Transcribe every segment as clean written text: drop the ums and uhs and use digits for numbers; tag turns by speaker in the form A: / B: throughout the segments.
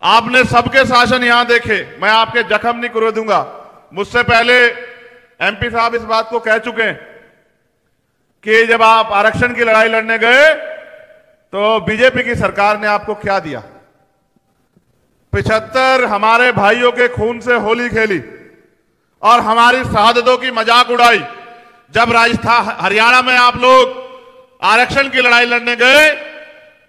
A: आपने सबके शासन यहां देखे, मैं आपके जख्म नहीं कर दूंगा। मुझसे पहले एमपी साहब इस बात को कह चुके हैं कि जब आप आरक्षण की लड़ाई लड़ने गए तो बीजेपी की सरकार ने आपको क्या दिया। 75 हमारे भाइयों के खून से होली खेली और हमारी शहादतों की मजाक उड़ाई। जब राजस्थान हरियाणा में आप लोग आरक्षण की लड़ाई लड़ने गए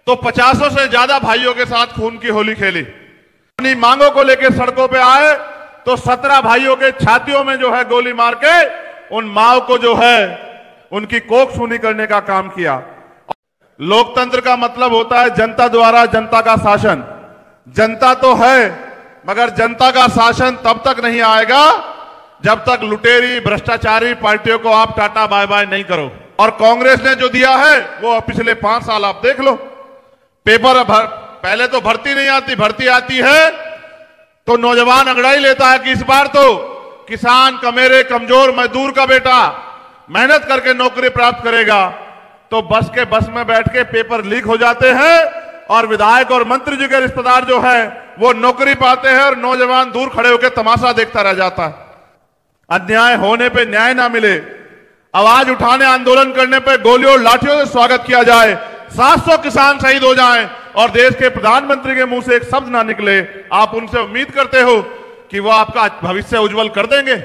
A: तो 50 से ज्यादा भाइयों के साथ खून की होली खेली। अपनी मांगों को लेकर सड़कों पे आए तो 17 भाइयों के छातियों में जो है गोली मार के उन माओ को जो है उनकी कोख सूनी करने का काम किया। लोकतंत्र का मतलब होता है जनता द्वारा जनता का शासन। जनता तो है मगर जनता का शासन तब तक नहीं आएगा जब तक लुटेरी भ्रष्टाचारी पार्टियों को आप टाटा बाय बाय नहीं करो। और कांग्रेस ने जो दिया है वो पिछले 5 साल आप देख लो। पेपर पहले तो भर्ती नहीं आती, भर्ती आती है तो नौजवान अंगड़ाई लेता है कि इस बार तो किसान कमेरे कमजोर मजदूर का बेटा मेहनत करके नौकरी प्राप्त करेगा। तो बस में बैठ के पेपर लीक हो जाते हैं और विधायक और मंत्री जी के रिश्तेदार जो है वो नौकरी पाते हैं और नौजवान दूर खड़े होकर तमाशा देखता रह जाता है। अन्याय होने पे न्याय ना मिले, आवाज उठाने आंदोलन करने पे गोलियों और लाठियों से स्वागत किया जाए, 700 किसान शहीद हो जाएं और देश के प्रधानमंत्री के मुंह से एक शब्द ना निकले, आप उनसे उम्मीद करते हो कि वो आपका भविष्य उज्जवल कर देंगे?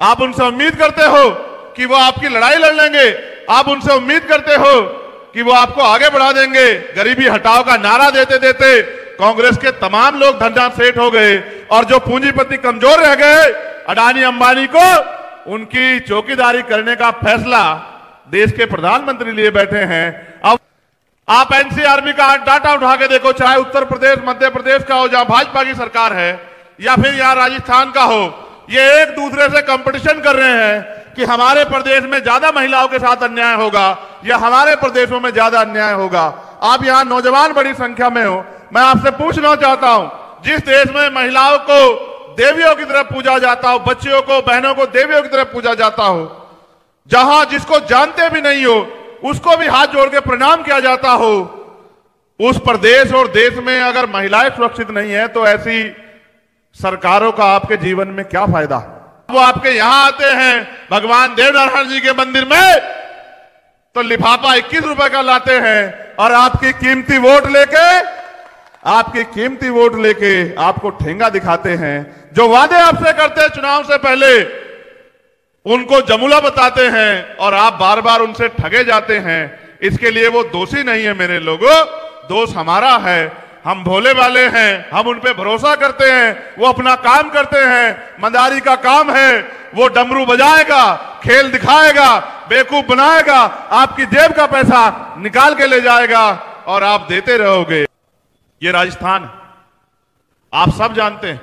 A: आप उनसे उम्मीद करते हो कि वो आपकी लड़ाई लड़ लेंगे? आप उनसे उम्मीद करते हो कि वो आपको आगे बढ़ा देंगे? गरीबी हटाओ का नारा देते देते कांग्रेस के तमाम लोग धंधा सेठ हो गए और जो पूंजीपति कमजोर रह गए अडानी अंबानी को उनकी चौकीदारी करने का फैसला देश के प्रधानमंत्री लिए बैठे हैं। अब आप एनसीआरबी का डाटा उठा के देखो, चाहे उत्तर प्रदेश मध्य प्रदेश का हो जहां भाजपा की सरकार है या फिर यहां राजस्थान का हो, ये एक दूसरे से कंपटीशन कर रहे हैं कि हमारे प्रदेश में ज्यादा महिलाओं के साथ अन्याय होगा या हमारे प्रदेशों में ज्यादा अन्याय होगा। आप यहां नौजवान बड़ी संख्या में हो, मैं आपसे पूछना चाहता हूं, जिस देश में महिलाओं को देवियों की तरफ पूजा जाता हो, बच्चियों को बहनों को देवियों की तरफ पूजा जाता हो, जहां जिसको जानते भी नहीं हो उसको भी हाथ जोड़ के प्रणाम किया जाता हो, उस प्रदेश और देश में अगर महिलाएं सुरक्षित नहीं है तो ऐसी सरकारों का आपके जीवन में क्या फायदा? वो आपके यहां आते हैं भगवान देवनारायण जी के मंदिर में तो लिफाफा 21 रुपए का लाते हैं और आपकी कीमती वोट लेके आपको ठेंगा दिखाते हैं। जो वादे आपसे करते हैं चुनाव से पहले उनको जमुला बताते हैं और आप बार बार उनसे ठगे जाते हैं। इसके लिए वो दोषी नहीं है मेरे लोगों, दोष हमारा है। हम भोले वाले हैं, हम उन पे भरोसा करते हैं, वो अपना काम करते हैं। मदारी का काम है, वो डमरू बजाएगा, खेल दिखाएगा, बेवकूफ बनाएगा, आपकी जेब का पैसा निकाल के ले जाएगा और आप देते रहोगे। ये राजस्थान आप सब जानते हैं।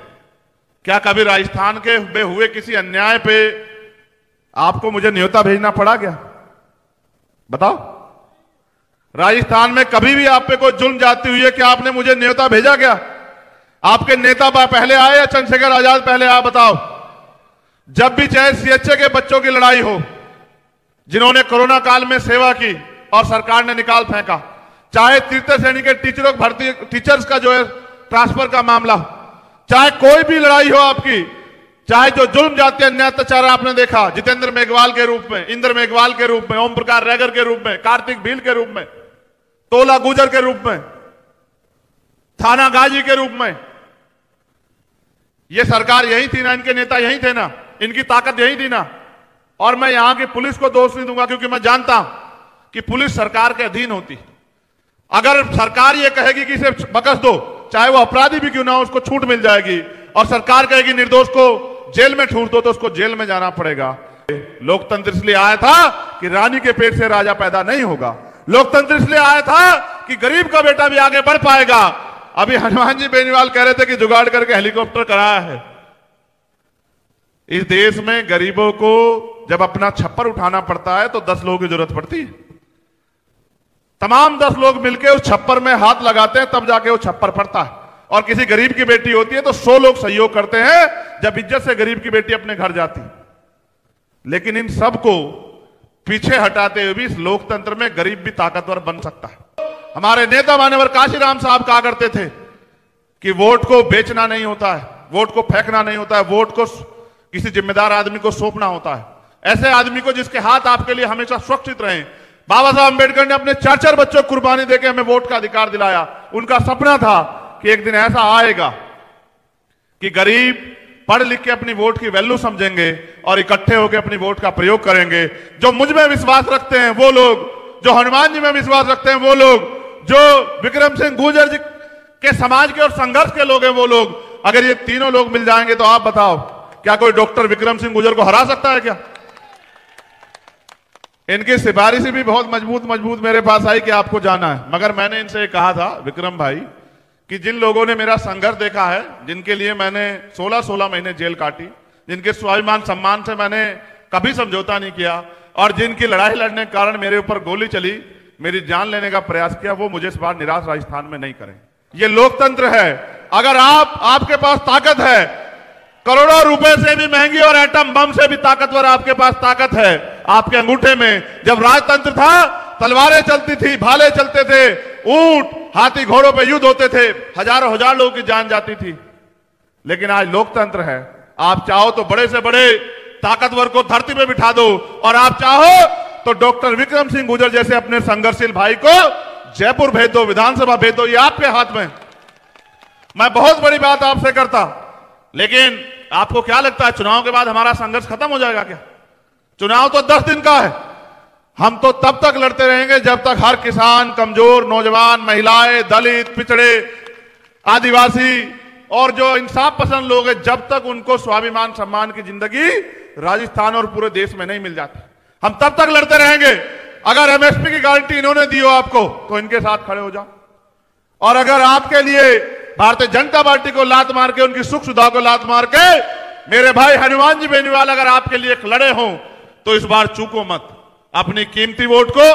A: क्या कभी राजस्थान के में हुए किसी अन्याय पे आपको मुझे न्योता भेजना पड़ा क्या? बताओ, राजस्थान में कभी भी आप पे कोई जुल्म जाती हुई है क्या आपने मुझे न्योता भेजा क्या? आपके नेता पहले आए या चंद्रशेखर आजाद पहले आए? बताओ। जब भी चाहे सीएचए के बच्चों की लड़ाई हो जिन्होंने कोरोना काल में सेवा की और सरकार ने निकाल फेंका, चाहे तृतीय श्रेणी के टीचरों भर्ती टीचर्स का जो है ट्रांसफर का मामला, चाहे कोई भी लड़ाई हो आपकी, चाहे जो जुल्म जाति अन्याय अत्याचार आपने देखा जितेंद्र मेघवाल के रूप में, इंद्र मेघवाल के रूप में, ओम प्रकाश रैगर के रूप में, कार्तिक भील के रूप में, तोला गुजर के रूप में, थाना गाजी के रूप में, ये सरकार यही थी ना, इनके नेता यही थे ना, इनकी ताकत यही थी ना। और मैं यहां की पुलिस को दोष नहीं दूंगा क्योंकि मैं जानता हूं कि पुलिस सरकार के अधीन होती। अगर सरकार ये कहेगी कि इसे बख्श दो, चाहे वो अपराधी भी क्यों ना हो, उसको छूट मिल जाएगी। और सरकार कहेगी निर्दोष को जेल में ठूस दो तो उसको जेल में जाना पड़ेगा। लोकतंत्र इसलिए आया था कि रानी के पेट से राजा पैदा नहीं होगा। लोकतंत्र इसलिए आया था कि गरीब का बेटा भी आगे बढ़ पाएगा। अभी हनुमान जी बेनीवाल कह रहे थे कि जुगाड़ करके हेलीकॉप्टर कराया है। इस देश में गरीबों को जब अपना छप्पर उठाना पड़ता है तो 10 लोगों की जरूरत पड़ती है। तमाम 10 लोग मिलकर उस छप्पर में हाथ लगाते हैं तब जाके वो छप्पर फटता है। और किसी गरीब की बेटी होती है तो 100 लोग सहयोग करते हैं जब इज्जत से गरीब की बेटी अपने घर जाती। लेकिन इन सब को पीछे हटाते हुए भी इस लोकतंत्र में गरीब भी ताकतवर बन सकता है। हमारे नेता मान्यवर काशीराम साहब कहा करते थे कि वोट को बेचना नहीं होता है, वोट को फेंकना नहीं होता है, वोट को किसी जिम्मेदार आदमी को सौंपना होता है। ऐसे आदमी को जिसके हाथ आपके लिए हमेशा सुरक्षित रहें। बाबा साहब अम्बेडकर ने अपने 4-4 बच्चों को कुर्बानी देकर हमें वोट का अधिकार दिलाया। उनका सपना था कि एक दिन ऐसा आएगा कि गरीब पढ़ लिख के अपनी वोट की वैल्यू समझेंगे और इकट्ठे होकर अपनी वोट का प्रयोग करेंगे। जो मुझ में विश्वास रखते हैं वो लोग, जो हनुमान जी में विश्वास रखते हैं वो लोग, जो विक्रम सिंह गुर्जर जी के समाज के और संघर्ष के लोग हैं वो लोग, अगर ये तीनों लोग मिल जाएंगे तो आप बताओ क्या कोई डॉक्टर विक्रम सिंह गुर्जर को हरा सकता है क्या? इनकी सिफारिश भी बहुत मजबूत मेरे पास आई कि आपको जाना है, मगर मैंने इनसे कहा था विक्रम भाई कि जिन लोगों ने मेरा संघर्ष देखा है, जिनके लिए मैंने 16 महीने जेल काटी, जिनके स्वाभिमान सम्मान से मैंने कभी समझौता नहीं किया और जिनकी लड़ाई लड़ने के कारण मेरे ऊपर गोली चली, मेरी जान लेने का प्रयास किया, वो मुझे इस बार निराश राजस्थान में नहीं करें। ये लोकतंत्र है। अगर आपके पास ताकत है, करोड़ों रुपए से भी महंगी और एटम बम से भी ताकतवर आपके पास ताकत है आपके अंगूठे में। जब राजतंत्र था तलवारें चलती थी, भाले चलते थे, ऊंट हाथी घोड़ों पे युद्ध होते थे, हजारों हजार लोगों की जान जाती थी। लेकिन आज लोकतंत्र है। आप चाहो तो बड़े से बड़े ताकतवर को धरती पे बिठा दो और आप चाहो तो डॉक्टर विक्रम सिंह गुर्जर जैसे अपने संघर्षशील भाई को जयपुर भेज दो, विधानसभा भेज दो, ये आपके हाथ में। मैं बहुत बड़ी बात आपसे करता, लेकिन आपको क्या लगता है चुनाव के बाद हमारा संघर्ष खत्म हो जाएगा क्या? चुनाव तो 10 दिन का है। हम तो तब तक लड़ते रहेंगे जब तक हर किसान, कमजोर, नौजवान, महिलाएं, दलित, पिछड़े, आदिवासी और जो इंसाफ पसंद लोग हैं, जब तक उनको स्वाभिमान सम्मान की जिंदगी राजस्थान और पूरे देश में नहीं मिल जाती, हम तब तक लड़ते रहेंगे। अगर एमएसपी की गारंटी इन्होंने दी हो आपको तो इनके साथ खड़े हो जाओ, और अगर आपके लिए भारतीय जनता पार्टी को लात मार के, उनकी सुख सुविधा को लात मार के मेरे भाई हनुमान जी बेनीवाल अगर आपके लिए लड़े हों तो इस बार चूको मत। अपनी कीमती वोट को